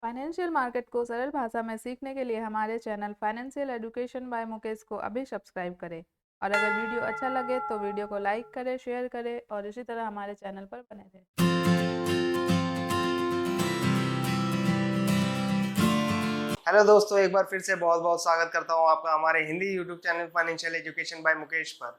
Financial market को सरल भाषा में सीखने के लिए हमारे channel financial education by Mukesh को अभी सब्सक्राइब करें। और अगर वीडियो अच्छा लगे तो वीडियो को लाइक करें, शेयर करें और इसी तरह हमारे चैनल पर बने रहें। हेलो दोस्तों, एक बार फिर से बहुत बहुत स्वागत करता हूं आपका हमारे Hindi YouTube channel financial education by Mukesh पर।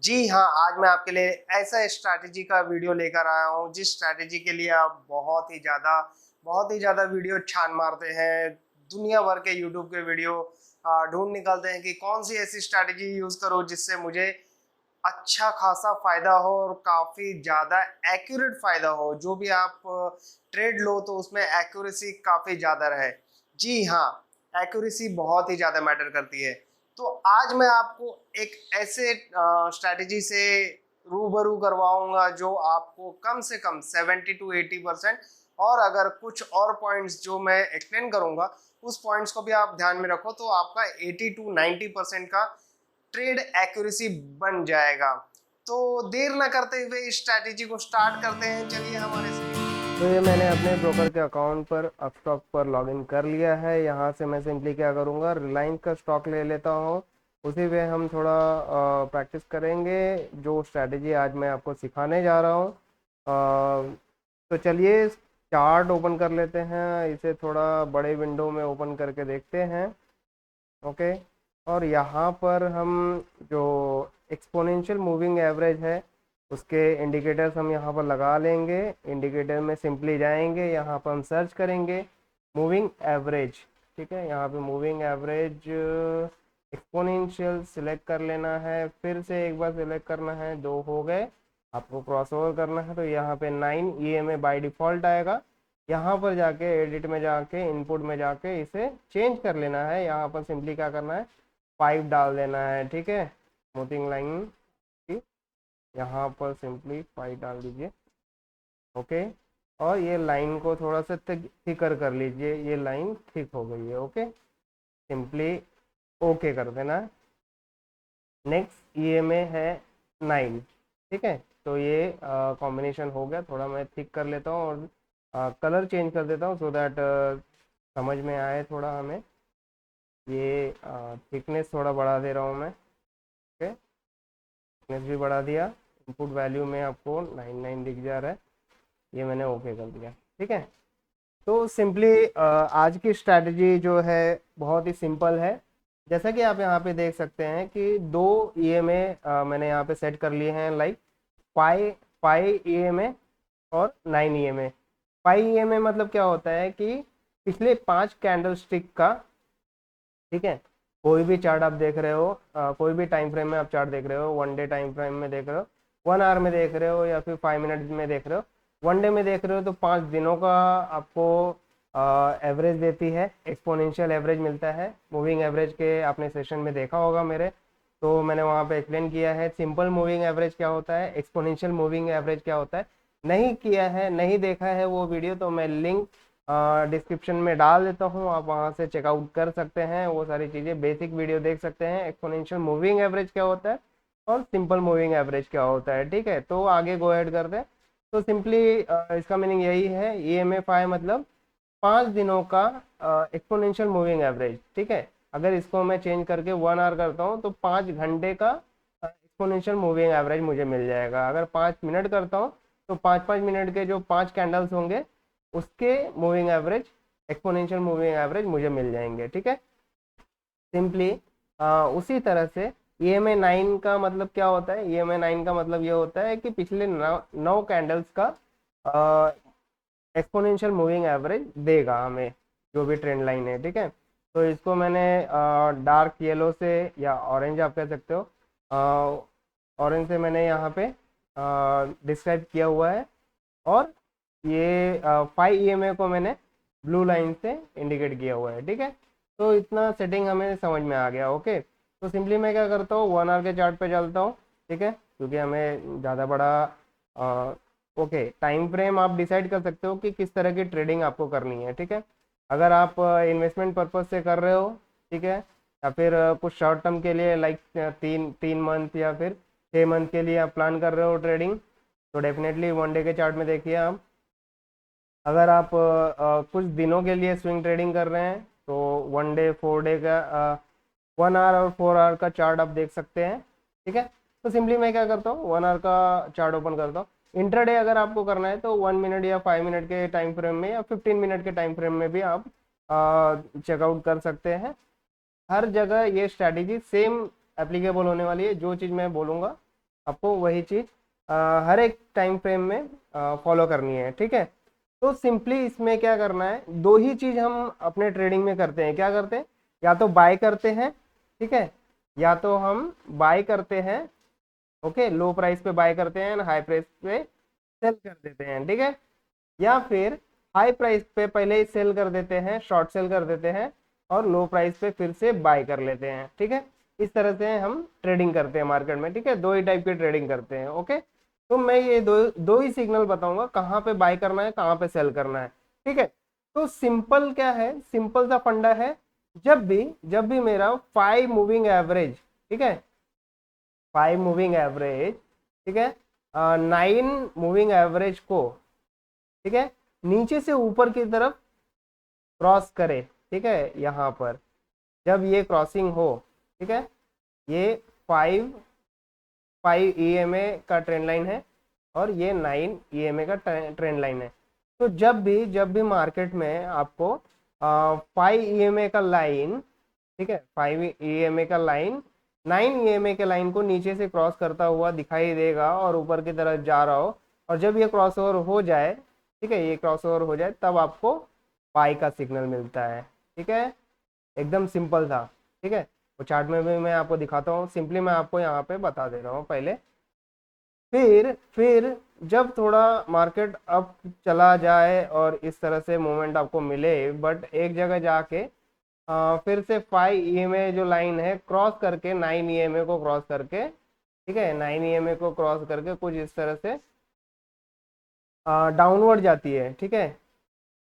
जी हाँ, आज मैं आपके लिए ऐसा स्ट्रैटेजी का वीडियो लेकर आया हूं जिस स्ट्रैटेजी के लिए आप बहुत ही ज़्यादा वीडियो छान मारते हैं। दुनिया भर के यूट्यूब के वीडियो ढूंढ निकालते हैं कि कौन सी ऐसी स्ट्रैटेजी यूज़ करो जिससे मुझे अच्छा खासा फ़ायदा हो और काफ़ी ज़्यादा एक्यूरेट फ़ायदा हो। जो भी आप ट्रेड लो तो उसमें एक्यूरेसी काफ़ी ज़्यादा रहे। जी हाँ, एक्यूरेसी बहुत ही ज़्यादा मैटर करती है। तो आज मैं आपको एक ऐसे स्ट्रैटेजी से रूबरू करवाऊंगा जो आपको कम से कम 70 टू 80% और अगर कुछ और पॉइंट्स जो मैं एक्सप्लेन करूंगा उस पॉइंट्स को भी आप ध्यान में रखो तो आपका 80 टू 90% का ट्रेड एक्यूरेसी बन जाएगा। तो देर ना करते हुए इस स्ट्रैटेजी को स्टार्ट करते हैं। चलिए हमारे तो ये मैंने अपने ब्रोकर के अकाउंट पर अपस्टॉक पर लॉगिन कर लिया है। यहाँ से मैं सिंपली क्या करूँगा, रिलायंस का स्टॉक ले लेता हूँ। उसी पे हम थोड़ा प्रैक्टिस करेंगे जो स्ट्रैटेजी आज मैं आपको सिखाने जा रहा हूँ। तो चलिए चार्ट ओपन कर लेते हैं, इसे थोड़ा बड़े विंडो में ओपन करके देखते हैं। ओके, और यहाँ पर हम जो एक्सपोनेंशियल मूविंग एवरेज है उसके इंडिकेटर्स हम यहाँ पर लगा लेंगे। इंडिकेटर में सिंपली जाएंगे, यहाँ पर हम सर्च करेंगे मूविंग एवरेज। ठीक है, यहाँ पे मूविंग एवरेज एक्सपोनेंशियल सिलेक्ट कर लेना है, फिर से एक बार सिलेक्ट करना है, दो हो गए। आपको क्रॉस ओवर करना है तो यहाँ पे 9 EMA बाय डिफ़ॉल्ट आएगा। यहाँ पर जाके एडिट में जाके इनपुट में जाके इसे चेंज कर लेना है। यहाँ पर सिंपली क्या करना है, 5 डाल देना है। ठीक है, स्मूथिंग लाइन की यहाँ पर सिंपली 5 डाल दीजिए। ओके, और ये लाइन को थोड़ा सा थिकर कर लीजिए, ये लाइन थिक हो गई है। ओके, सिंपली ओके कर देना। नेक्स्ट EMA है 9। ठीक है, तो ये कॉम्बिनेशन हो गया। थोड़ा मैं थिक कर लेता हूँ और कलर चेंज कर देता हूँ सो दैट समझ में आए थोड़ा हमें। ये थिकनेस थोड़ा बढ़ा दे रहा हूँ मैं। ओके, थिकनेस भी बढ़ा दिया। इनपुट वैल्यू में आपको 99 दिख जा रहा है, ये मैंने ओके कर दिया। ठीक है, तो सिंपली आज की स्ट्रैटेजी जो है बहुत ही सिंपल है। जैसा कि आप यहाँ पे देख सकते हैं कि दो EMA मैंने यहाँ पे सेट कर लिए हैं, लाइक पाई पाई EMA और 9 EMA। पाई EMA मतलब क्या होता है कि पिछले 5 कैंडल स्टिक का, ठीक है, कोई भी चार्ट आप देख रहे हो, कोई भी टाइम फ्रेम में आप चार्ट देख रहे हो, 1 डे टाइम फ्रेम में देख रहे हो, 1 आवर में देख रहे हो या फिर 5 मिनट में देख रहे हो, 1 डे में देख रहे हो, तो 5 दिनों का आपको एवरेज देती है। एक्सपोनेंशियल एवरेज मिलता है। मूविंग एवरेज के आपने सेशन में देखा होगा मेरे, तो मैंने वहाँ पे एक्सप्लेन किया है सिंपल मूविंग एवरेज क्या होता है, एक्सपोनेंशियल मूविंग एवरेज क्या होता है। नहीं किया है, नहीं देखा है वो वीडियो, तो मैं लिंक डिस्क्रिप्शन में डाल देता हूँ, आप वहाँ से चेकआउट कर सकते हैं। वो सारी चीज़ें बेसिक वीडियो देख सकते हैं, एक्सपोनेंशियल मूविंग एवरेज क्या होता है और सिंपल मूविंग एवरेज क्या होता है। ठीक है, तो आगे गो ऐड करते हैं। तो सिंपली इसका मीनिंग यही है, EMFI मतलब 5 दिनों का एक्सपोनेंशियल मूविंग एवरेज। ठीक है, अगर इसको मैं चेंज करके 1 आवर करता हूँ तो 5 घंटे का एक्सपोनेंशियल मूविंग एवरेज मुझे मिल जाएगा। अगर 5 मिनट करता हूँ तो 5 5 मिनट के जो 5 कैंडल्स होंगे उसके moving average, exponential moving average मुझे मिल जाएंगे। ठीक है, सिंपली उसी तरह से EMA 9 का मतलब क्या होता है, EMA 9 का मतलब ये होता है कि पिछले 9 कैंडल्स का एक्सपोनेंशियल मूविंग एवरेज देगा हमें, जो भी ट्रेंड लाइन है। ठीक है, तो इसको मैंने डार्क येलो से या ऑरेंज आप कह सकते हो, ऑरेंज से मैंने यहाँ पे डिस्क्राइब किया हुआ है। और ये 5 EMA को मैंने ब्लू लाइन से इंडिकेट किया हुआ है। ठीक है, तो इतना सेटिंग हमें समझ में आ गया। ओके, तो सिंपली मैं क्या करता हूँ, 1 आवर के चार्ट पे चलता हूँ। ठीक है, क्योंकि हमें ज़्यादा बड़ा ओके, टाइम फ्रेम आप डिसाइड कर सकते हो कि किस तरह की ट्रेडिंग आपको करनी है। ठीक है, अगर आप इन्वेस्टमेंट पर्पज से कर रहे हो, ठीक है, या फिर कुछ शॉर्ट टर्म के लिए लाइक 3 मंथ या फिर 6 मंथ के लिए आप प्लान कर रहे हो ट्रेडिंग, तो डेफिनेटली 1 डे के चार्ट में देखिए आप, अगर आप कुछ दिनों के लिए स्विंग ट्रेडिंग कर रहे हैं तो 1 डे 4 डे का 1 आवर और 4 आवर का चार्ट आप देख सकते हैं। ठीक है, तो सिंपली मैं क्या करता हूँ, 1 आवर का चार्ट ओपन करता हूँ। इंट्राडे अगर आपको करना है तो 1 मिनट या 5 मिनट के टाइम फ्रेम में या 15 मिनट के टाइम फ्रेम में भी आप चेकआउट कर सकते हैं। हर जगह ये स्ट्रैटेजी सेम एप्लीकेबल होने वाली है। जो चीज़ मैं बोलूँगा आपको वही चीज़ हर एक टाइम फ्रेम में फॉलो करनी है। ठीक है, तो सिंपली इसमें क्या करना है, दो ही चीज़ हम अपने ट्रेडिंग में करते हैं। क्या करते हैं, या तो बाय करते हैं, ठीक है, या तो हम बाय करते हैं, ओके, लो प्राइस पे बाय करते हैं, हाई प्राइस पे सेल कर देते हैं। ठीक है, या फिर हाई प्राइस पे पहले ही सेल कर देते हैं, शॉर्ट सेल कर देते हैं, और लो प्राइस पे फिर से बाय कर लेते हैं। ठीक है, इस तरह से हम ट्रेडिंग करते हैं मार्केट में। ठीक है, दो ही टाइप की ट्रेडिंग करते हैं। ओके, तो मैं ये दो दो ही सिग्नल बताऊंगा, कहाँ पे बाय करना है, कहाँ पे सेल करना है। ठीक है, तो सिंपल क्या है, सिंपल सा फंडा है। जब भी मेरा 5 मूविंग एवरेज, ठीक है, 5 मूविंग एवरेज, ठीक है, 9 मूविंग एवरेज को, ठीक है, नीचे से ऊपर की तरफ क्रॉस करे, ठीक है, यहाँ पर जब ये क्रॉसिंग हो, ठीक है, ये 5 5 EMA का ट्रेंड लाइन है और ये 9 EMA का ट्रेंड लाइन है। तो जब भी मार्केट में आपको 5 EMA का लाइन, ठीक है, 5 EMA का लाइन 9 EMA के लाइन को नीचे से क्रॉस करता हुआ दिखाई देगा और ऊपर की तरफ जा रहा हो, और जब ये क्रॉस ओवर हो जाए, ठीक है, ये क्रॉस ओवर हो जाए, तब आपको बाई का सिग्नल मिलता है। ठीक है, एकदम सिंपल था। ठीक है, वो चार्ट में भी मैं आपको दिखाता हूँ, सिंपली मैं आपको यहाँ पे बता दे रहा हूँ पहले। फिर जब थोड़ा मार्केट अप चला जाए और इस तरह से मूवमेंट आपको मिले, बट एक जगह जाके फिर से 5 EMA जो लाइन है क्रॉस करके 9 EMA को क्रॉस करके, ठीक है, 9 EMA को क्रॉस करके कुछ इस तरह से डाउनवर्ड जाती है। ठीक है,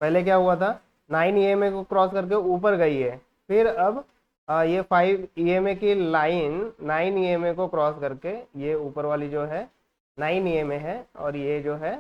पहले क्या हुआ था, 9 EMA को क्रॉस करके ऊपर गई है, फिर अब ये 5 EMA की लाइन 9 EMA को क्रॉस करके ये ऊपर वाली जो है 9 EMA है और ये जो है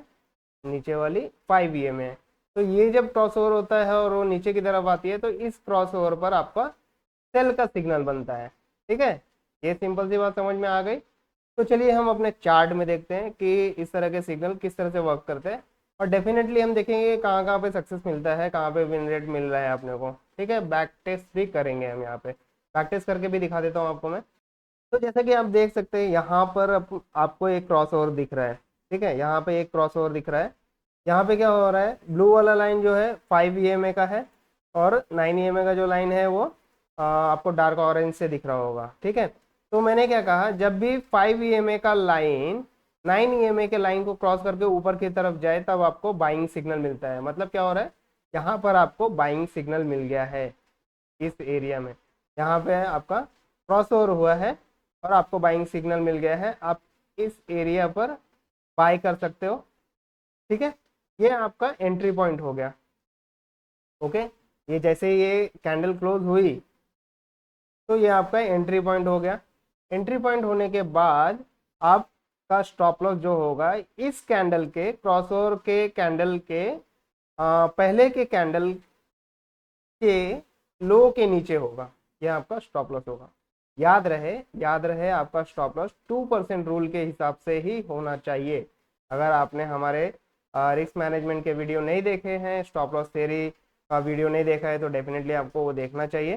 नीचे वाली 5 EMA है। तो ये जब क्रॉस ओवर होता है और वो नीचे की तरफ आती है तो इस क्रॉस ओवर पर आपका सेल का सिग्नल बनता है। ठीक है, ये सिंपल सी बात समझ में आ गई। तो चलिए हम अपने चार्ट में देखते हैं कि इस तरह के सिग्नल किस तरह से वर्क करते हैं, और डेफिनेटली हम देखेंगे कहाँ कहाँ पे सक्सेस मिलता है, कहाँ पे विन रेट मिल रहा है अपने को। ठीक है, बैक टेस्ट भी करेंगे हम, यहाँ पे बैक टेस्ट करके भी दिखा देता हूँ आपको मैं। तो जैसा कि आप देख सकते हैं यहाँ पर आपको एक क्रॉस ओवर दिख रहा है। ठीक है, यहाँ पे एक क्रॉस ओवर दिख रहा है। यहाँ पे क्या हो रहा है, ब्लू वाला लाइन जो है 5 EMA का है और 9 EMA का जो लाइन है वो आपको डार्क ऑरेंज से दिख रहा होगा। ठीक है, तो मैंने क्या कहा, जब भी 5 EMA का लाइन 9 EMA के लाइन को क्रॉस करके ऊपर की तरफ जाए तब आपको बाइंग सिग्नल मिलता है। मतलब क्या हो रहा है, यहाँ पर आपको बाइंग सिग्नल मिल गया है इस एरिया में, यहाँ पे आपका क्रॉस ओवर हुआ है और आपको बाइंग सिग्नल मिल गया है। आप इस एरिया पर बाय कर सकते हो। ठीक है, ये आपका एंट्री पॉइंट हो गया। ओके, ये जैसे ये कैंडल क्लोज हुई तो ये आपका एंट्री पॉइंट हो गया। एंट्री पॉइंट होने के बाद आपका स्टॉप लॉस जो होगा इस कैंडल के क्रॉसओवर के कैंडल के पहले के कैंडल के लो के नीचे होगा, ये आपका स्टॉप लॉस होगा। याद रहे आपका स्टॉप लॉस 2% रूल के हिसाब से ही होना चाहिए। अगर आपने हमारे रिस्क मैनेजमेंट के वीडियो नहीं देखे हैं, स्टॉप लॉस थ्योरी का वीडियो नहीं देखा है, तो डेफिनेटली आपको वो देखना चाहिए।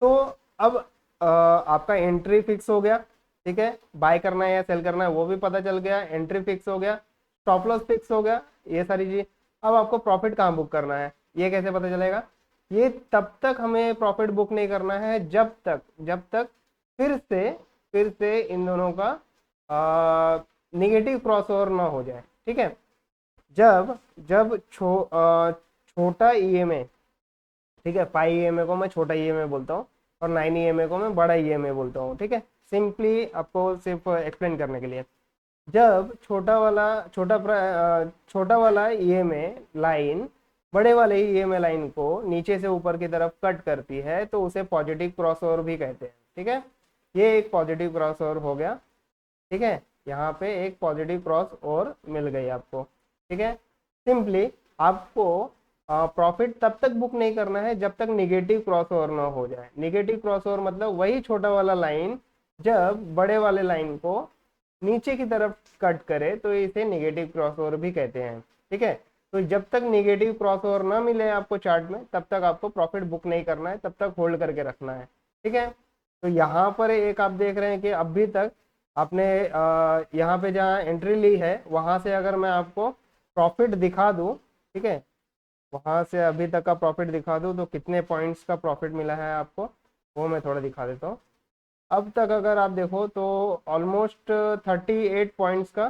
तो अब आपका एंट्री फिक्स हो गया। ठीक है, बाय करना है या सेल करना है वो भी पता चल गया, एंट्री फिक्स हो गया, स्टॉप लॉस फिक्स हो गया, ये सारी चीज। अब आपको प्रॉफिट कहाँ बुक करना है ये कैसे पता चलेगा, ये तब तक हमें प्रॉफिट बुक नहीं करना है जब तक फिर से इन दोनों का निगेटिव क्रॉसओवर ना हो जाए। ठीक है, जब छोटा EMA, ठीक है, 5 EMA को मैं छोटा EMA बोलता हूँ और 9 EMA को मैं बड़ा EMA बोलता हूँ। ठीक है, सिंपली आपको सिर्फ एक्सप्लेन करने के लिए, जब छोटा वाला EMA लाइन बड़े वाले EMA लाइन को नीचे से ऊपर की तरफ कट करती है तो उसे पॉजिटिव क्रॉसओवर भी कहते हैं। ठीक है, ये एक पॉजिटिव क्रॉसओवर हो गया। ठीक है, यहाँ पे एक पॉजिटिव क्रॉस ओवर मिल गई आपको। ठीक है, सिंपली आपको प्रॉफिट तब तक बुक नहीं करना है जब तक निगेटिव क्रॉसओवर ना हो जाए। निगेटिव क्रॉसओवर मतलब वही छोटा वाला लाइन जब बड़े वाले लाइन को नीचे की तरफ कट करे तो इसे निगेटिव क्रॉसओवर भी कहते हैं। ठीक है, तो जब तक निगेटिव क्रॉसओवर ना मिले आपको चार्ट में तब तक आपको प्रॉफिट बुक नहीं करना है, तब तक होल्ड करके रखना है। ठीक है, तो यहाँ पर एक आप देख रहे हैं कि अभी तक आपने यहाँ पे जहाँ एंट्री ली है वहां से अगर मैं आपको प्रॉफिट दिखा दूं, ठीक है, वहां से अभी तक का प्रॉफिट दिखा दूं तो कितने पॉइंट्स का प्रॉफिट मिला है आपको वो मैं थोड़ा दिखा देता हूँ। अब तक अगर आप देखो तो ऑलमोस्ट 38 पॉइंट्स का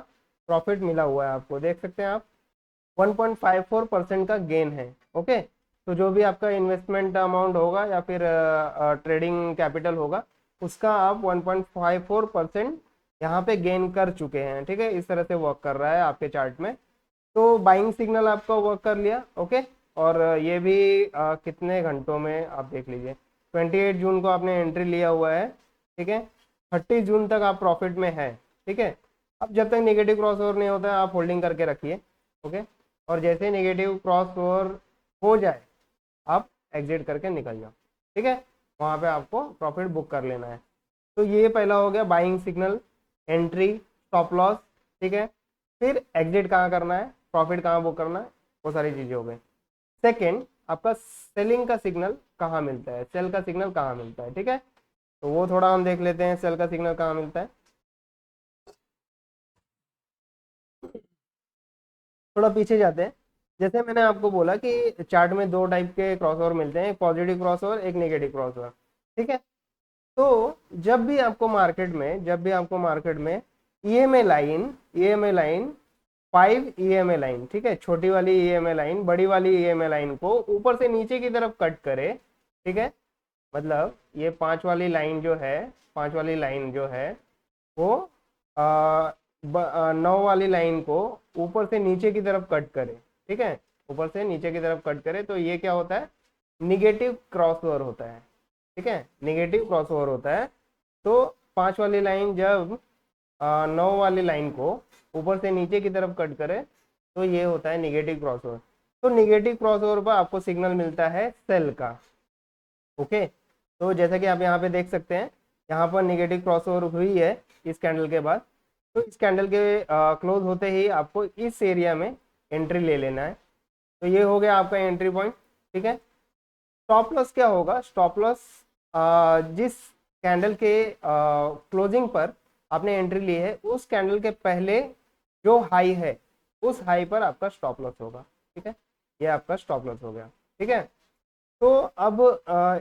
प्रॉफिट मिला हुआ है आपको, देख सकते हैं आप। 1.54% का गेन है। ओके, तो जो भी आपका इन्वेस्टमेंट अमाउंट होगा या फिर ट्रेडिंग कैपिटल होगा उसका आप 1.54% यहाँ पे गेन कर चुके हैं। ठीक है, इस तरह से वर्क कर रहा है आपके चार्ट में। तो बाइंग सिग्नल आपका वर्क कर लिया। ओके, और ये भी कितने घंटों में आप देख लीजिए, 28 जून को आपने एंट्री लिया हुआ है। ठीक है, 30 जून तक आप प्रॉफिट में है। ठीक है, अब जब तक नेगेटिव क्रॉस ओवर नहीं होता है आप होल्डिंग करके रखिए। ओके, और जैसे नेगेटिव क्रॉस ओवर हो जाए आप एग्जिट करके निकल जाओ। ठीक है, वहाँ पे आपको प्रॉफिट बुक कर लेना है। तो ये पहला हो गया buying signal, entry, stop loss. ठीक है, फिर एग्जिट कहाँ करना है, प्रॉफिट कहाँ बुक करना है, वो सारी चीजें हो गई। सेकेंड, आपका सेलिंग का सिग्नल कहाँ मिलता है, सेल का सिग्नल कहाँ मिलता है। ठीक है, तो वो थोड़ा हम देख लेते हैं सेल का सिग्नल कहाँ मिलता है। थोड़ा पीछे जाते हैं। जैसे मैंने आपको बोला कि चार्ट में दो टाइप के क्रॉसओवर मिलते हैं, एक पॉजिटिव क्रॉसओवर, एक नेगेटिव क्रॉसओवर। ठीक है, तो जब भी आपको मार्केट में ईएमए लाइन 5 ईएमए लाइन, ठीक है, छोटी वाली ईएमए लाइन बड़ी वाली ईएमए लाइन को ऊपर से नीचे की तरफ कट करे। ठीक है, मतलब ये 5 वाली लाइन जो है, 5 वाली लाइन जो है वो 9 वाली लाइन को ऊपर से नीचे की तरफ कट करे। ठीक है, ऊपर से नीचे की तरफ कट करे तो ये क्या होता है, निगेटिव क्रॉसओवर होता है। ठीक है, निगेटिव क्रॉसओवर होता है। तो 5 वाली लाइन जब 9 वाली लाइन को ऊपर से नीचे की तरफ कट करे तो ये होता है निगेटिव क्रॉसओवर। तो निगेटिव क्रॉसओवर पर आपको सिग्नल मिलता है सेल का। ओके, तो जैसा कि आप यहाँ पे देख सकते हैं, यहाँ पर निगेटिव क्रॉसओवर हुई है इस कैंडल के बाद। तो इस कैंडल के क्लोज होते ही आपको इस एरिया में एंट्री ले लेना है। तो ये हो गया आपका एंट्री पॉइंट। ठीक है, स्टॉप लॉस क्या होगा, स्टॉप लॉस जिस कैंडल के क्लोजिंग पर आपने एंट्री ली है उस कैंडल के पहले जो हाई है उस हाई पर आपका स्टॉप लॉस होगा। ठीक है, ये आपका स्टॉप लॉस हो गया। ठीक है, तो अब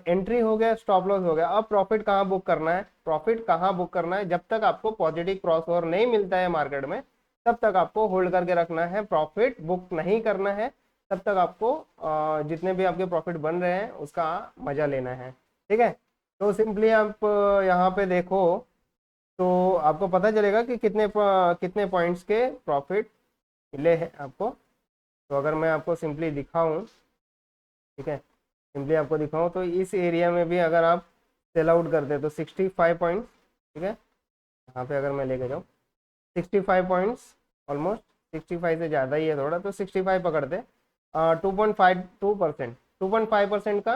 एंट्री हो गया, स्टॉप लॉस हो गया। अब प्रॉफिट कहाँ बुक करना है, प्रॉफिट कहाँ बुक करना है, जब तक आपको पॉजिटिव क्रॉसओवर नहीं मिलता है मार्केट में तब तक आपको होल्ड करके रखना है, प्रॉफिट बुक नहीं करना है। तब तक आपको जितने भी आपके प्रॉफिट बन रहे हैं उसका मजा लेना है। ठीक है, तो सिंपली आप यहाँ पे देखो तो आपको पता चलेगा कि कितने पॉइंट्स के प्रॉफिट मिले हैं आपको। तो अगर मैं आपको सिंपली दिखाऊं, ठीक है, सिंपली आपको दिखाऊं तो इस एरिया में भी अगर आप सेल आउट करते तो 65 पॉइंट्स, ठीक है, यहाँ पे अगर मैं लेके जाऊँ 65 पॉइंट्स, ऑलमोस्ट 65 से ज़्यादा ही है थोड़ा, तो 65 पकड़ते 2.5% का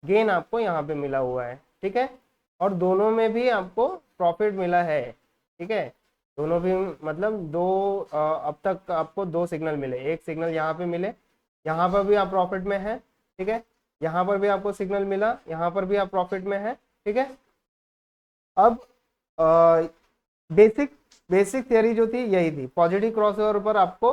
गेन आपको यहाँ पे मिला हुआ है। ठीक है, और दोनों में भी आपको प्रॉफिट मिला है। ठीक है, दोनों भी मतलब अब तक आपको 2 सिग्नल मिले, एक सिग्नल यहाँ पे मिले, यहाँ पर भी आप प्रॉफिट में है। ठीक है, यहाँ पर भी आपको सिग्नल मिला, यहाँ पर भी आप प्रॉफिट में है। ठीक है, अब बेसिक थियरी जो थी यही थी, पॉजिटिव क्रॉसओवर पर आपको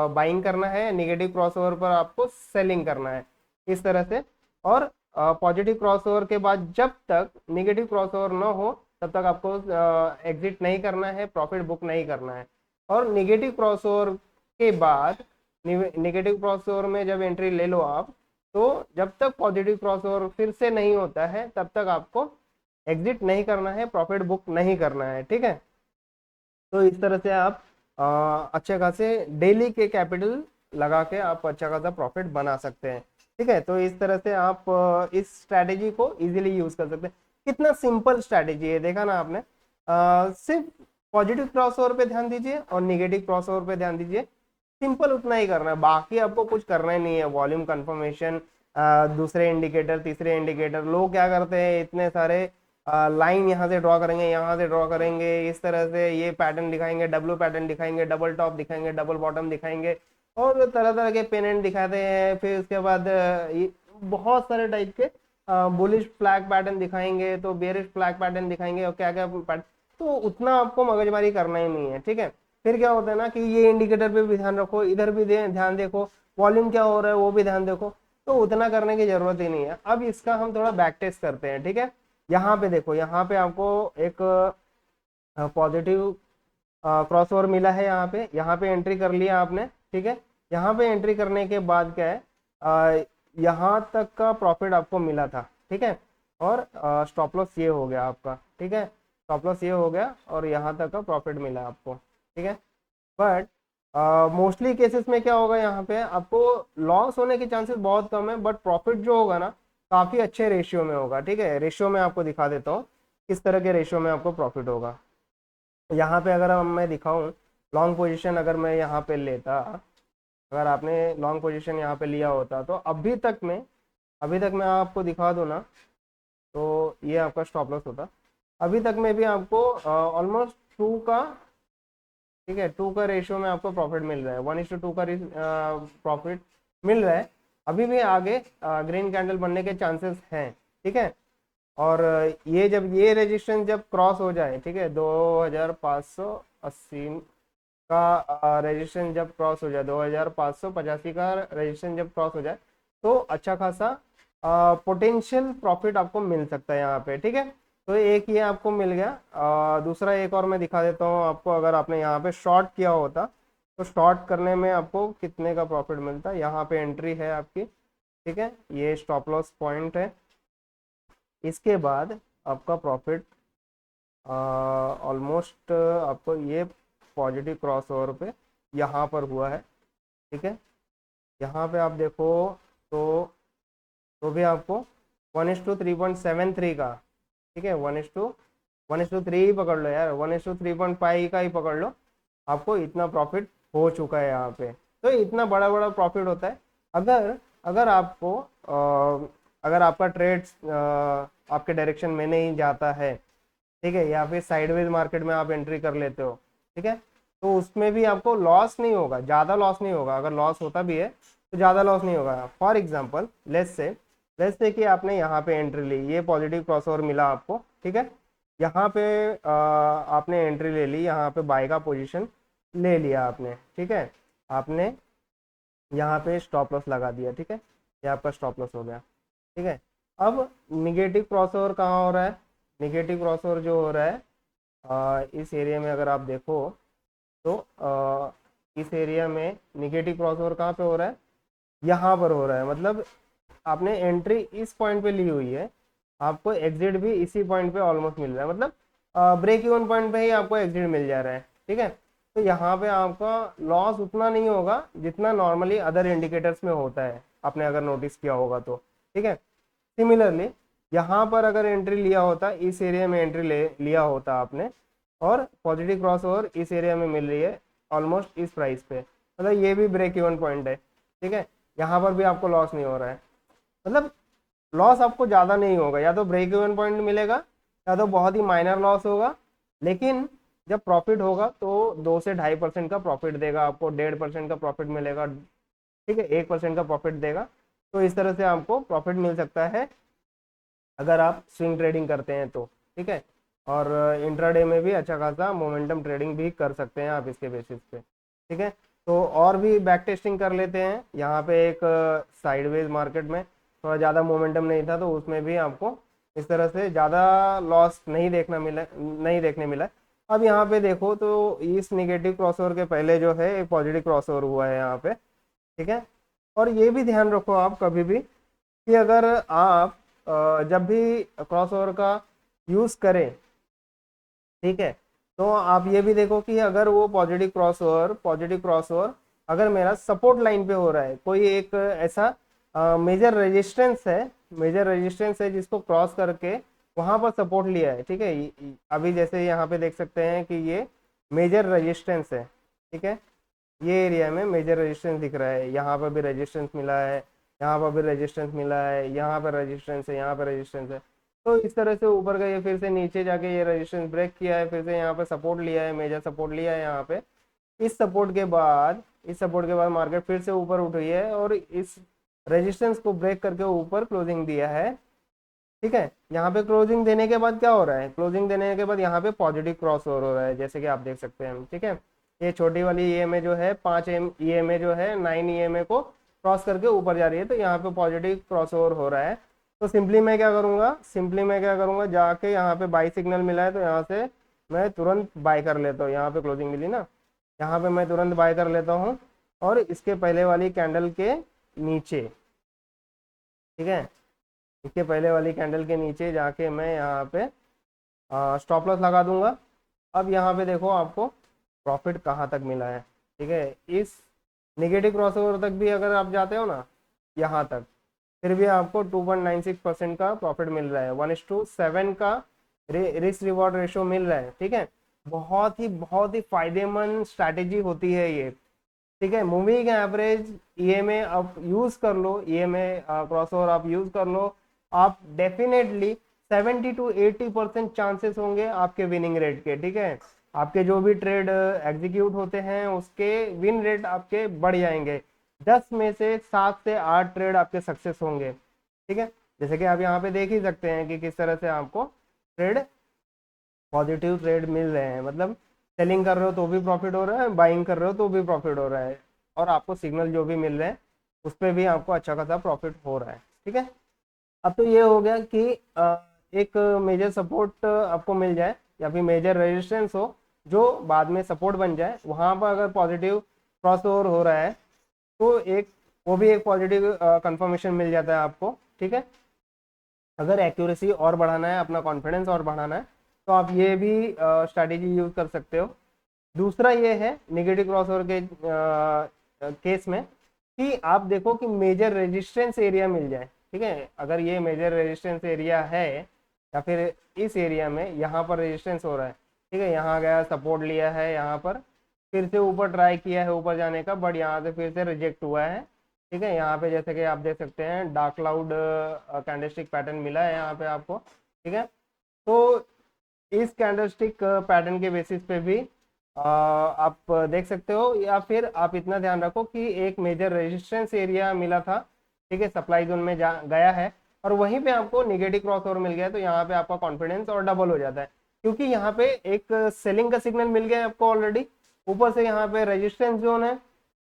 बाइंग करना है, नेगेटिव क्रॉसओवर पर आपको सेलिंग करना है, इस तरह से। और पॉजिटिव क्रॉसओवर के बाद जब तक नेगेटिव क्रॉसओवर ना हो तब तक आपको एग्जिट नहीं करना है, प्रॉफिट बुक नहीं करना है। और नेगेटिव क्रॉसओवर के बाद, नेगेटिव क्रॉसओवर में जब एंट्री ले लो आप, तो जब तक पॉजिटिव क्रॉसओवर फिर से नहीं होता है तब तक आपको एग्जिट नहीं करना है, प्रॉफिट बुक नहीं करना है। ठीक है, तो इस तरह से आप अच्छे खासे डेली के कैपिटल लगा के आप अच्छा खासा प्रॉफिट बना सकते हैं। ठीक है, तो इस तरह से आप इस स्ट्रैटेजी को इजीली यूज कर सकते हैं। कितना सिंपल स्ट्रैटेजी है, देखा ना आपने। सिर्फ पॉजिटिव क्रॉसओवर पे ध्यान दीजिए और निगेटिव क्रॉसओवर पे ध्यान दीजिए, सिंपल उतना ही करना है, बाकी आपको कुछ करना ही नहीं है। वॉल्यूम कंफर्मेशन, दूसरे इंडिकेटर, तीसरे इंडिकेटर, लोग क्या करते हैं इतने सारे लाइन यहाँ से ड्रॉ करेंगे, यहाँ से ड्रॉ करेंगे, इस तरह से ये पैटर्न दिखाएंगे, डब्ल्यू पैटर्न दिखाएंगे, डबल टॉप दिखाएंगे, डबल बॉटम दिखाएंगे, और तरह तरह के पेनेंट दिखाते हैं। फिर उसके बाद ये बहुत सारे टाइप के बुलिश फ्लैग पैटर्न दिखाएंगे, तो बेरिश फ्लैग पैटर्न दिखाएंगे, और क्या क्या पैटर्न। तो उतना आपको मगजमारी करना ही नहीं है, ठीक है। फिर क्या होता है ना कि ये इंडिकेटर पे भी ध्यान रखो, इधर भी ध्यान देखो, वॉल्यूम क्या हो रहा है वो भी ध्यान देखो, तो उतना करने की जरूरत ही नहीं है। अब इसका हम थोड़ा बैक टेस्ट करते हैं, ठीक है। यहाँ पे देखो, यहाँ पे आपको एक पॉजिटिव क्रॉसओवर मिला है, यहाँ पे एंट्री कर लिया आपने, ठीक है। यहाँ पे एंट्री करने के बाद क्या है, यहाँ तक का प्रॉफिट आपको मिला था, ठीक है, और स्टॉप लॉस ये हो गया आपका, ठीक है, स्टॉप लॉस ये हो गया और यहाँ तक का प्रॉफिट मिला आपको, ठीक है। बट मोस्टली केसेस में क्या होगा, यहाँ पे आपको लॉस होने के चांसेस बहुत कम है, बट प्रॉफिट जो होगा ना काफ़ी अच्छे रेशियो में होगा, ठीक है। रेशियो में आपको दिखा देता हूँ किस तरह के रेशियो में आपको प्रॉफिट होगा। यहाँ पे अगर मैं दिखाऊँ लॉन्ग पोजीशन, अगर मैं यहाँ पे लेता, अगर आपने लॉन्ग पोजीशन यहाँ पे लिया होता, तो अभी तक मैं आपको दिखा दूँ ना, तो ये आपका स्टॉप लॉस होता। अभी तक में भी आपको ऑलमोस्ट 2 का, ठीक है, 2 का रेशियो में आपको प्रॉफिट मिल रहा है, 1:2 का प्रॉफिट मिल रहा है। अभी भी आगे ग्रीन कैंडल बनने के चांसेस हैं, ठीक है। और ये जब ये रेजिस्टेंस जब क्रॉस हो जाए, ठीक है, 2580 का रेजिस्टेंस जब क्रॉस हो जाए, 2585 का रेजिस्टेंस जब क्रॉस हो जाए, तो अच्छा खासा पोटेंशियल प्रॉफिट आपको मिल सकता है यहाँ पे, ठीक है। तो एक ये आपको मिल गया। दूसरा एक और मैं दिखा देता हूँ आपको। अगर आपने यहाँ पे शॉर्ट किया होता तो शॉर्ट करने में आपको कितने का प्रॉफिट मिलता है। यहाँ पे एंट्री है आपकी, ठीक है, ये स्टॉप लॉस पॉइंट है। इसके बाद आपका प्रॉफिट ऑलमोस्ट आपको ये पॉजिटिव क्रॉस ओवर पे यहाँ पर हुआ है, ठीक है। यहाँ पे आप देखो तो भी आपको 1:3.73 का, ठीक है, 1:3 ही पकड़ लो यार, 1:3.5 का ही पकड़ लो, आपको इतना प्रॉफिट हो चुका है यहाँ पे। तो इतना बड़ा बड़ा प्रॉफिट होता है। अगर आपको अगर आपका ट्रेड आपके डायरेक्शन में नहीं जाता है, ठीक है, या फिर साइडवेज मार्केट में आप एंट्री कर लेते हो, ठीक है, तो उसमें भी आपको लॉस नहीं होगा, ज़्यादा लॉस नहीं होगा। अगर लॉस होता भी है तो ज़्यादा लॉस नहीं होगा। फॉर एग्जाम्पल लेट्स से कि आपने यहाँ पे एंट्री ली, ये पॉजिटिव क्रॉसओवर मिला आपको, ठीक है, यहाँ पे आपने एंट्री ले ली, यहाँ पे बाय का पोजीशन ले लिया आपने, ठीक है, आपने यहाँ पे स्टॉप लॉस लगा दिया, ठीक है, ये आपका स्टॉप लॉस हो गया, ठीक है। अब निगेटिव क्रॉसओवर कहाँ हो रहा है, निगेटिव क्रॉसओवर जो हो रहा है इस एरिया में, अगर आप देखो तो इस एरिया में निगेटिव क्रॉसओवर कहाँ पे हो रहा है, यहाँ पर हो रहा है। मतलब आपने एंट्री इस पॉइंट पे ली हुई है, आपको एग्जिट भी इसी पॉइंट पे ऑलमोस्ट मिल रहा है, मतलब ब्रेक इवन पॉइंट पे ही आपको एग्जिट मिल जा रहा है, ठीक है। तो यहाँ पे आपका लॉस उतना नहीं होगा जितना नॉर्मली अदर इंडिकेटर्स में होता है, आपने अगर नोटिस किया होगा तो, ठीक है। सिमिलरली यहाँ पर अगर एंट्री लिया होता, इस एरिया में एंट्री लिया होता आपने, और पॉजिटिव क्रॉस ओवर इस एरिया में मिल रही है ऑलमोस्ट इस प्राइस पे, मतलब ये भी ब्रेक इवन पॉइंट है, ठीक है, यहाँ पर भी आपको लॉस नहीं हो रहा है। मतलब लॉस आपको ज़्यादा नहीं होगा, या तो ब्रेक इवन पॉइंट मिलेगा या तो बहुत ही माइनर लॉस होगा, लेकिन जब प्रॉफिट होगा तो 2 से 2.5% का प्रॉफिट देगा आपको, 1.5% का प्रॉफिट मिलेगा, ठीक है, 1% का प्रॉफिट देगा। तो इस तरह से आपको प्रॉफिट मिल सकता है अगर आप स्विंग ट्रेडिंग करते हैं तो, ठीक है। और इंट्राडे में भी अच्छा खासा मोमेंटम ट्रेडिंग भी कर सकते हैं आप इसके बेसिस पे, ठीक है। तो और भी बैक टेस्टिंग कर लेते हैं। यहाँ पे एक साइडवेज मार्केट में थोड़ा ज़्यादा मोमेंटम नहीं था, तो उसमें भी आपको इस तरह से ज़्यादा लॉस नहीं देखने मिला। अब यहाँ पे देखो तो इस निगेटिव क्रॉसओवर के पहले जो है एक पॉजिटिव क्रॉसओवर हुआ है यहाँ पे, ठीक है। और ये भी ध्यान रखो आप कभी भी कि अगर आप जब भी क्रॉसओवर का यूज़ करें, ठीक है, तो आप ये भी देखो कि अगर वो पॉजिटिव क्रॉसओवर अगर मेरा सपोर्ट लाइन पे हो रहा है, कोई एक ऐसा मेजर रेजिस्टेंस है जिसको क्रॉस करके वहां पर सपोर्ट लिया है, ठीक है। अभी जैसे यहाँ पे देख सकते हैं कि ये मेजर रेजिस्टेंस है, ठीक है, ये एरिया में मेजर रेजिस्टेंस दिख रहा है, यहाँ पर भी रेजिस्टेंस मिला है, यहाँ पर भी रेजिस्टेंस मिला है, यहाँ पर रेजिस्टेंस है, यहाँ पर रेजिस्टेंस है। तो इस तरह से ऊपर गए, फिर से नीचे जाके ये रेजिस्टेंस ब्रेक किया है, फिर से यहाँ पे सपोर्ट लिया है, मेजर सपोर्ट लिया है यहाँ पे। इस सपोर्ट के बाद मार्केट फिर से ऊपर उठ रही है और इस रेजिस्टेंस को ब्रेक करके ऊपर क्लोजिंग दिया है। ठीक है, यहाँ पे क्लोजिंग देने के बाद क्या हो रहा है, क्लोजिंग देने के बाद यहाँ पे पॉजिटिव क्रॉस ओवर हो रहा है, जैसे कि आप देख सकते हैं। ठीक है, ये छोटी वाली ईएमए जो है 5 ईएमए जो है 9 ईएमए को क्रॉस करके ऊपर जा रही है, तो यहाँ पे पॉजिटिव क्रॉस ओवर हो रहा है। तो सिंपली मैं क्या करूँगा, जाके यहाँ पे बाई सिग्नल मिला है तो यहाँ से मैं तुरंत बाय कर लेता हूँ। यहाँ पे क्लोजिंग मिली ना, यहाँ पे मैं तुरंत बाय कर लेता हूँ और इसके पहले वाली कैंडल के नीचे, ठीक है, इसके पहले वाली कैंडल के नीचे जाके मैं यहाँ पे स्टॉप लॉस लगा दूंगा। अब यहाँ पे देखो आपको प्रॉफिट कहाँ तक मिला है। ठीक है, इस नेगेटिव क्रॉसओवर तक भी अगर आप जाते हो ना, यहाँ तक, फिर भी आपको 2.96% का प्रॉफिट मिल रहा है, 1:7 का रिस्क रिवॉर्ड रेशो मिल रहा है। ठीक है, बहुत ही फायदेमंद स्ट्रैटेजी होती है ये। ठीक है, मूविंग एवरेज ईएमए आप यूज कर लो, ईएमए क्रॉसओवर आप यूज कर लो, आप डेफिनेटली 70 to 80% चांसेस होंगे आपके विनिंग रेट के। ठीक है, आपके जो भी ट्रेड एग्जीक्यूट होते हैं उसके विन रेट आपके बढ़ जाएंगे, 10 में से 7 से 8 ट्रेड आपके सक्सेस होंगे। ठीक है, जैसे कि आप यहाँ पे देख ही सकते हैं कि किस तरह से आपको ट्रेड पॉजिटिव ट्रेड मिल रहे हैं, मतलब सेलिंग कर रहे हो तो भी प्रॉफिट हो रहा है, बाइंग कर रहे हो तो भी प्रॉफिट हो रहा है, और आपको सिग्नल जो भी मिल रहे हैं उस पर भी आपको अच्छा खासा प्रॉफिट हो रहा है। ठीक है, अब तो ये हो गया कि एक मेजर सपोर्ट आपको मिल जाए या फिर मेजर रेजिस्टेंस हो जो बाद में सपोर्ट बन जाए, वहाँ पर अगर पॉजिटिव क्रॉस ओवर हो रहा है तो वो भी एक पॉजिटिव कंफर्मेशन मिल जाता है आपको। ठीक है, अगर एक्यूरेसी और बढ़ाना है, अपना कॉन्फिडेंस और बढ़ाना है, तो आप ये भी स्ट्रैटेजी यूज कर सकते हो। दूसरा ये है नेगेटिव क्रॉसओवर के केस में कि आप देखो कि मेजर रेजिस्टेंस एरिया मिल जाए। ठीक है, अगर ये मेजर रेजिस्टेंस एरिया है या फिर इस एरिया में यहाँ पर रेजिस्टेंस हो रहा है, ठीक है, यहाँ गया सपोर्ट लिया है, यहाँ पर फिर से ऊपर ट्राई किया है ऊपर जाने का, बट यहाँ से फिर से रिजेक्ट हुआ है। ठीक है, यहाँ पे जैसे कि आप देख सकते हैं डार्क क्लाउड कैंडलस्टिक पैटर्न मिला है यहाँ पे आपको। ठीक है, तो इस कैंडलस्टिक पैटर्न के बेसिस पे भी आप देख सकते हो, या फिर आप इतना ध्यान रखो कि एक मेजर रेजिस्टेंस एरिया मिला था। ठीक है, सप्लाई जोन में गया है और वहीं पे आपको नेगेटिव क्रॉसओवर मिल गया, तो यहाँ पे आपका कॉन्फिडेंस और डबल हो जाता है, क्योंकि यहाँ पे एक सेलिंग का सिग्नल मिल गया है आपको ऑलरेडी, ऊपर से यहाँ पे रेजिस्टेंस जोन है।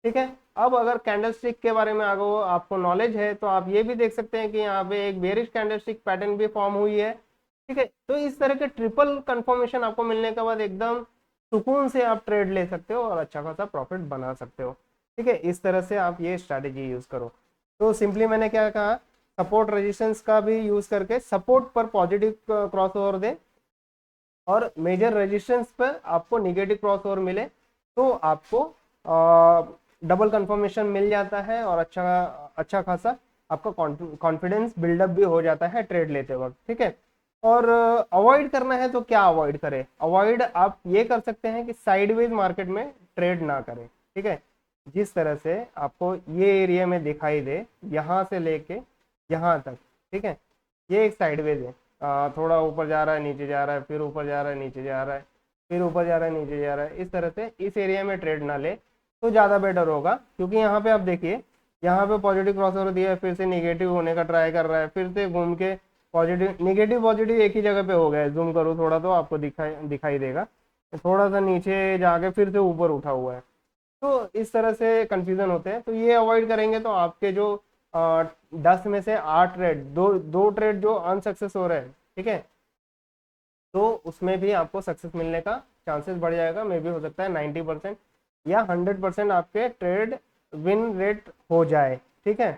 ठीक है, अब अगर कैंडलस्टिक के बारे में आगे आपको नॉलेज है तो आप ये भी देख सकते हैं कि यहाँ पे एक बेरिश कैंडलस्टिक पैटर्न भी फॉर्म हुई है। ठीक है, तो इस तरह के ट्रिपल कंफर्मेशन आपको मिलने के बाद एकदम सुकून से आप ट्रेड ले सकते हो और अच्छा खासा प्रॉफिट बना सकते हो। ठीक है, इस तरह से आप ये स्ट्रैटेजी यूज करो। तो सिंपली मैंने क्या कहा, सपोर्ट रेजिस्टेंस का भी यूज करके सपोर्ट पर पॉजिटिव क्रॉस ओवर दे और मेजर रेजिस्टेंस पर आपको निगेटिव क्रॉस ओवर मिले, तो आपको डबल कंफर्मेशन मिल जाता है और अच्छा खासा आपका कॉन्फिडेंस बिल्डअप भी हो जाता है ट्रेड लेते वक्त। ठीक है, और अवॉइड करना है तो क्या अवॉइड करें, अवॉइड आप ये कर सकते हैं कि साइडवेज मार्केट में ट्रेड ना करें। ठीक है, जिस तरह से आपको ये एरिया में दिखाई दे, यहाँ से लेके यहाँ तक, ठीक है, ये एक साइडवेज है, थोड़ा ऊपर जा रहा है नीचे जा रहा है, फिर ऊपर जा रहा है नीचे जा रहा है, फिर ऊपर जा रहा है नीचे जा रहा है, इस तरह से इस एरिया में ट्रेड ना ले तो ज़्यादा बेटर होगा। क्योंकि यहाँ पे आप देखिए, यहाँ पे पॉजिटिव क्रॉसओवर दिया है, फिर से निगेटिव होने का ट्राई कर रहा है, फिर से घूम के पॉजिटिव निगेटिव पॉजिटिव एक ही जगह पे हो गया है, जूम करूँ थोड़ा तो आपको दिखाई देगा, थोड़ा सा नीचे जाके फिर से ऊपर उठा हुआ है। तो इस तरह से कंफ्यूजन होते हैं, तो ये अवॉइड करेंगे तो आपके जो 10 में से 8 ट्रेड, दो ट्रेड जो अनसक्सेस हो रहे हैं, ठीक है, तो उसमें भी आपको सक्सेस मिलने का चांसेस बढ़ जाएगा, मे भी हो सकता है 90% या 100% आपके ट्रेड विन रेट हो जाए। ठीक है,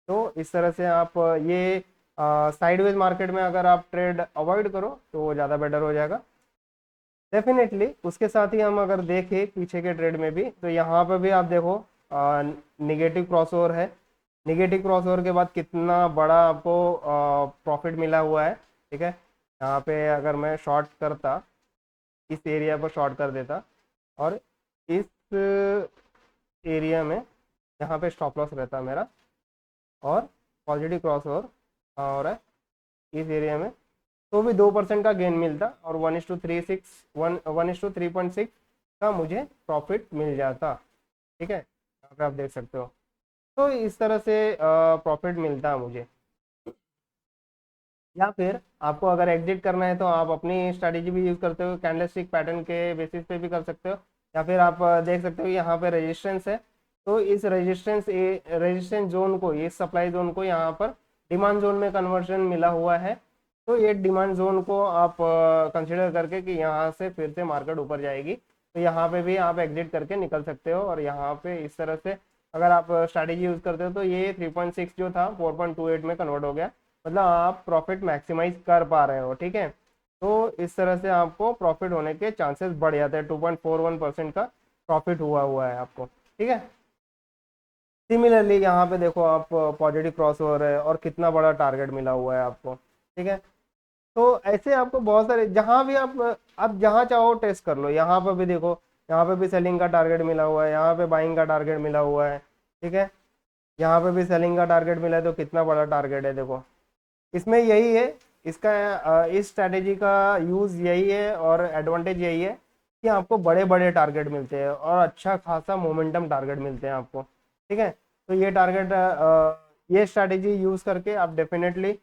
तो इस तरह से आप ये साइडवेज मार्केट में अगर आप ट्रेड अवॉइड करो तो वो ज़्यादा बेटर हो जाएगा डेफिनेटली। उसके साथ ही हम अगर देखें पीछे के ट्रेड में भी, तो यहाँ पर भी आप देखो निगेटिव क्रॉसओवर है, निगेटिव क्रॉसओवर के बाद कितना बड़ा आपको प्रॉफिट मिला हुआ है। ठीक है, यहाँ पे अगर मैं शॉर्ट करता, इस एरिया पर शॉर्ट कर देता और इस एरिया में यहाँ पे स्टॉप लॉस रहता है मेरा, और पॉजिटिव क्रॉस ओवर हो रहा है इस एरिया में, तो भी 2% का गेन मिलता और 1:3.6 का मुझे प्रॉफिट मिल जाता। ठीक है, यहाँ पे आप देख सकते हो। तो इस तरह से प्रॉफिट मिलता है मुझे। या फिर आपको अगर एग्जिट करना है तो आप अपनी स्ट्रैटेजी भी यूज़ करते हो, कैंडलस्टिक पैटर्न के बेसिस पे भी कर सकते हो। या फिर आप देख सकते हो यहाँ पे रेजिस्टेंस है, तो इस रेजिस्टेंस जोन को, ये सप्लाई जोन को यहाँ पर डिमांड जोन में कन्वर्जन मिला हुआ है। तो ये डिमांड जोन को आप कंसिडर करके कि यहाँ से फिर से मार्केट ऊपर जाएगी, तो यहाँ पे भी आप एग्जिट करके निकल सकते हो। और यहाँ पे इस तरह से अगर आप स्ट्रैटेजी यूज़ करते हो तो ये 3.6 जो था 4.28 में कन्वर्ट हो गया, मतलब आप प्रॉफिट मैक्सिमाइज कर पा रहे हो। ठीक है, तो इस तरह से आपको प्रॉफिट होने के चांसेस बढ़ जाते हैं। 2.41% का प्रॉफिट हुआ है आपको। ठीक है, सिमिलरली यहाँ पे देखो आप पॉजिटिव क्रॉस ओवर है और कितना बड़ा टारगेट मिला हुआ है आपको। ठीक है, तो ऐसे आपको बहुत सारे, जहाँ भी आप जहाँ चाहो टेस्ट कर लो। यहाँ पर भी देखो, यहाँ पे भी सेलिंग का टारगेट मिला हुआ है, यहाँ पे बाइंग का टारगेट मिला हुआ है। ठीक है, यहाँ पे भी सेलिंग का टारगेट मिला है, तो कितना बड़ा टारगेट है देखो। इसमें यही है, इसका इस स्ट्रैटेजी का यूज़ यही है और एडवांटेज यही है कि आपको बड़े बड़े टारगेट मिलते हैं और अच्छा खासा मोमेंटम टारगेट मिलते हैं आपको। ठीक है, तो ये ये स्ट्रैटेजी यूज़ करके आप डेफिनेटली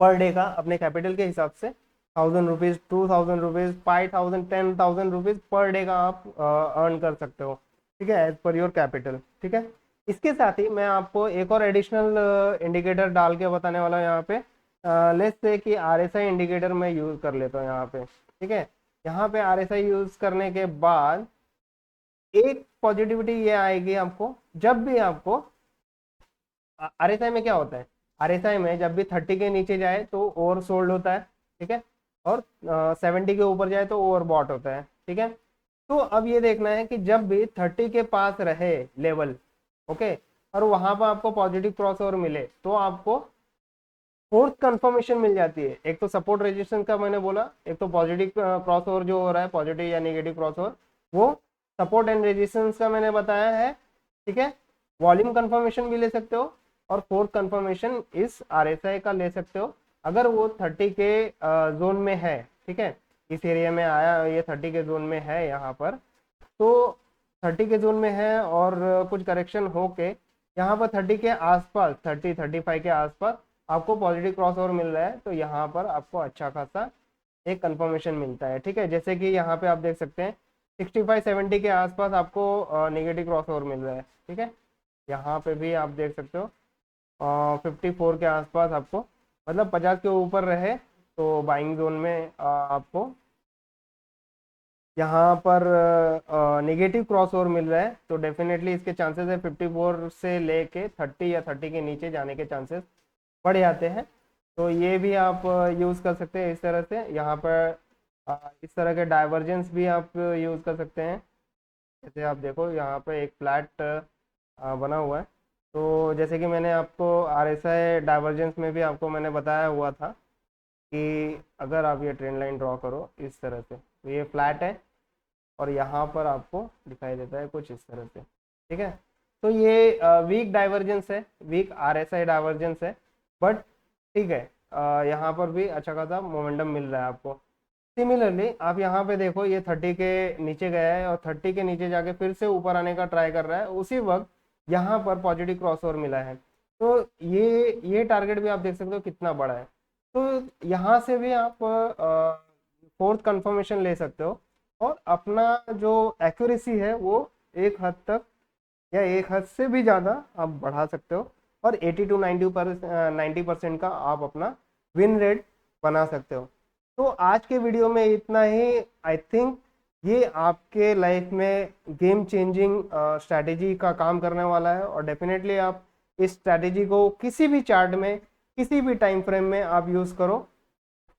पर डे का अपने कैपिटल के हिसाब से 1,000 rupees, 2,000 rupees, 5,000, 10,000 rupees per day का आप अर्न कर सकते हो। ठीक है, एज पर योर कैपिटल। ठीक है, इसके साथ ही मैं आपको एक और एडिशनल इंडिकेटर डाल के बताने वाला हूँ यहाँ पे। लेट्स से कि RSI इंडिकेटर मैं यूज़ कर लेता हूँ यहाँ पे। ठीक है, यहाँ पे RSI यूज़ करने के बाद एक पॉजिटिविटी ये आएगी आपको, जब भी आपको RSI में क्या होता है, RSI में जब भी 30 के नीचे जाए तो ओवर सोल्ड होता है। ठीक है, और 70 के ऊपर जाए तो ओवर बॉट होता है। ठीक है, तो अब ये देखना है कि जब भी 30 के पास रहे लेवल, ओके, और वहां पर आपको पॉजिटिव क्रॉस ओवर मिले तो आपको फोर्थ कंफर्मेशन मिल जाती है। एक तो सपोर्ट रेजिस्टेंस का मैंने बोला, एक तो पॉजिटिव क्रॉस ओवर जो हो रहा है, पॉजिटिव या नेगेटिव क्रॉस ओवर, वो सपोर्ट एंड रेजिस्टेंस का मैंने बताया है। ठीक है, वॉल्यूम कंफर्मेशन भी ले सकते हो और फोर्थ कंफर्मेशन इस RSI का ले सकते हो अगर वो 30 के जोन में है। ठीक है, इस एरिया में आया, ये 30 के जोन में है यहाँ पर, तो 30 के जोन में है और कुछ करेक्शन होके यहाँ पर 30 के आसपास, 35 के आसपास आपको पॉजिटिव क्रॉस ओवर मिल रहा है, तो यहाँ पर आपको अच्छा खासा एक कंफर्मेशन मिलता है। ठीक है, जैसे कि यहाँ पे आप देख सकते हैं 65-70 के आसपास आपको नेगेटिव क्रॉस ओवर मिल रहा है। ठीक है, यहाँ पे भी आप देख सकते हो 54 के आसपास आपको, मतलब 50 के ऊपर रहे तो बाइंग जोन में आपको यहाँ पर नेगेटिव क्रॉस ओवर मिल रहा है, तो डेफिनेटली इसके चांसेस है 54 से लेके 30 या 30 के नीचे जाने के चांसेस बढ़ जाते हैं। तो ये भी आप यूज़ कर सकते हैं इस तरह से। यहाँ पर इस तरह के डाइवर्जेंस भी आप यूज़ कर सकते हैं। जैसे आप देखो यहाँ पे एक फ्लैट बना हुआ है, तो जैसे कि मैंने आपको RSI डाइवर्जेंस में भी आपको मैंने बताया हुआ था कि अगर आप ये ट्रेंड लाइन ड्रॉ करो इस तरह से, तो ये फ्लैट है और यहाँ पर आपको दिखाई देता है कुछ इस तरह से। ठीक है, तो ये वीक डाइवर्जेंस है, वीक RSI डाइवर्जेंस है, बट ठीक है, यहाँ पर भी अच्छा खासा मोमेंटम मिल रहा है आपको। सिमिलरली आप यहाँ पे देखो, ये 30 के नीचे गया है और 30 के नीचे जाके फिर से ऊपर आने का ट्राई कर रहा है, उसी वक्त यहाँ पर पॉजिटिव क्रॉस ओवर मिला है। तो ये टारगेट भी आप देख सकते हो कितना बड़ा है। तो यहाँ से भी आप फोर्थ कंफर्मेशन ले सकते हो और अपना जो एक्यूरेसी है वो एक हद तक या एक हद से भी ज़्यादा आप बढ़ा सकते हो और 80 to 90% का आप अपना विन रेट बना सकते हो। तो आज के वीडियो में इतना ही। आई थिंक ये आपके लाइफ में गेम चेंजिंग स्ट्रैटेजी का काम करने वाला है और डेफिनेटली आप इस स्ट्रैटेजी को किसी भी चार्ट में, किसी भी टाइम फ्रेम में आप यूज़ करो,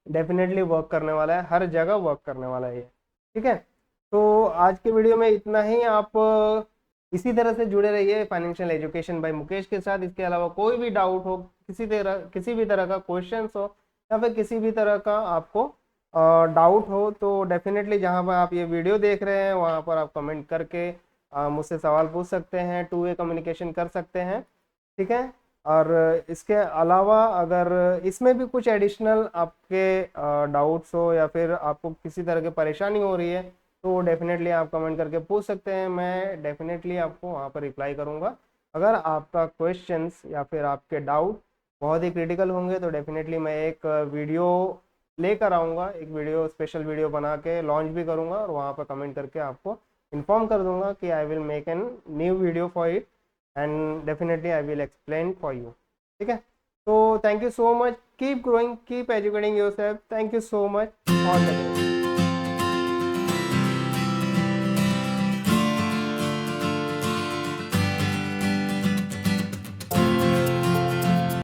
डेफिनेटली वर्क करने वाला है, हर जगह वर्क करने वाला है ये। ठीक है, तो आज के वीडियो में इतना ही। आप इसी तरह से जुड़े रहिए फाइनेंशियल एजुकेशन बाय मुकेश के साथ। इसके अलावा कोई भी डाउट हो, किसी भी तरह का क्वेश्चन हो या फिर किसी भी तरह का आपको डाउट हो, तो डेफिनेटली जहां पर आप ये वीडियो देख रहे हैं वहां पर आप कमेंट करके मुझसे सवाल पूछ सकते हैं, टू वे कम्युनिकेशन कर सकते हैं, ठीक है। और इसके अलावा अगर इसमें भी कुछ एडिशनल आपके डाउट्स हो या फिर आपको किसी तरह की परेशानी हो रही है तो डेफिनेटली आप कमेंट करके पूछ सकते हैं, मैं डेफिनेटली आपको वहाँ पर रिप्लाई करूँगा। अगर आपका क्वेश्चंस या फिर आपके डाउट बहुत ही क्रिटिकल होंगे तो डेफिनेटली मैं एक वीडियो लेकर आऊँगा, एक वीडियो स्पेशल वीडियो बना के लॉन्च भी करूँगा और वहाँ पर कमेंट करके आपको इन्फॉर्म कर दूंगा कि I will make an new video for it and definitely I will explain for you, ठीक है। तो thank you so much, keep growing, keep educating yourself, thank you so much, all the best.